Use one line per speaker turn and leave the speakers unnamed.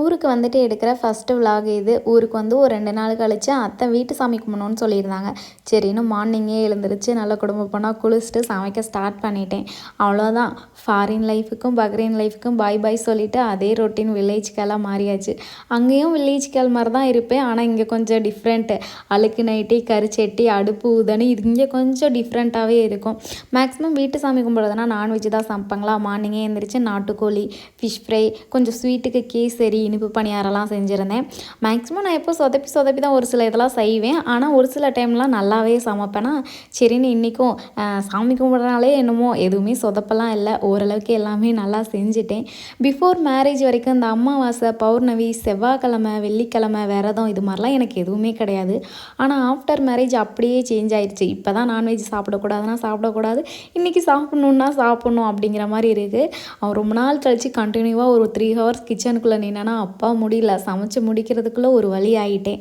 ஊருக்கு வந்துட்டு எடுக்கிற ஃபஸ்ட்டு விலாக் இது. ஊருக்கு வந்து ஒரு 2 நாள் கழிச்சு அத்தை வீட்டு சாமி கும்பிடணும்னு சொல்லியிருந்தாங்க. சரின்னு மார்னிங்கே எழுந்திரிச்சு நல்ல குடும்ப பொண்ணா குளிச்சுட்டு சமைக்க ஸ்டார்ட் பண்ணிட்டேன். அவ்வளோதான், ஃபாரின் லைஃபுக்கும் பக்ரைன் லைஃபுக்கும் பாய் பாய் சொல்லிவிட்டு அதே ரொட்டீன் வில்லேஜ் கேர்ளாக மாறியாச்சு. அங்கேயும் வில்லேஜ் கேர்ள் மாதிரி தான் இருப்பேன். ஆனால் இங்கே கொஞ்சம் டிஃப்ரெண்ட்டு. அழுக்கு நைட்டி, கரிச்சட்டி, அடுப்பு ஊதணி, இது இங்கே கொஞ்சம் டிஃப்ரெண்ட்டாகவே இருக்கும். மேக்ஸிமம் வீட்டு சாமி கும்பிட்றதுனா நான்வெஜ் தான் சமைப்பாங்களா. மார்னிங்கே எழுந்திரிச்சு நாட்டுக்கோழி, ஃபிஷ் ஃப்ரை, கொஞ்சம் ஸ்வீட்டுக்கு கேசரி, இனிப்பு பணியாரம்லாம் செஞ்சுருந்தேன். மேக்ஸிமம் நான் எப்போ சொதப்பி சொதப்பி தான் ஒரு சில இதெல்லாம் செய்வேன். ஆனால் ஒரு சில டைம்லாம் நல்லாவே சமைப்பேனா. சரின்னு இன்றைக்கும் சாமி கும்பிட்றனாலே என்னமோ எதுவுமே சொதப்பெல்லாம் இல்லை, ஓரளவுக்கு எல்லாமே நல்லா செஞ்சுட்டேன். பிஃபோர் மேரேஜ் வரைக்கும் இந்த அமாவாசை, பௌர்ணமி, செவ்வாய்க்கிழமை, வெள்ளிக்கிழமை, விரதம் இது மாதிரிலாம் எனக்கு எதுவுமே கிடையாது. ஆனால் ஆஃப்டர் மேரேஜ் அப்படியே சேஞ்ச் ஆயிடுச்சு. இப்போ தான் நான்வெஜ் சாப்பிடக்கூடாதுன்னா சாப்பிடக்கூடாது, இன்றைக்கி சாப்பிட்ணுன்னா சாப்பிட்ணும் அப்படிங்கிற மாதிரி இருக்குது. ரொம்ப நாள் கழித்து கண்டினியூவாக ஒரு 3 ஹவர்ஸ் கிச்சனுக்குள்ளே நின்னேன்னா அப்பா முடியல, சமைச்சு முடிக்கிறதுக்குள்ளே ஒரு வழி ஆகிட்டேன்.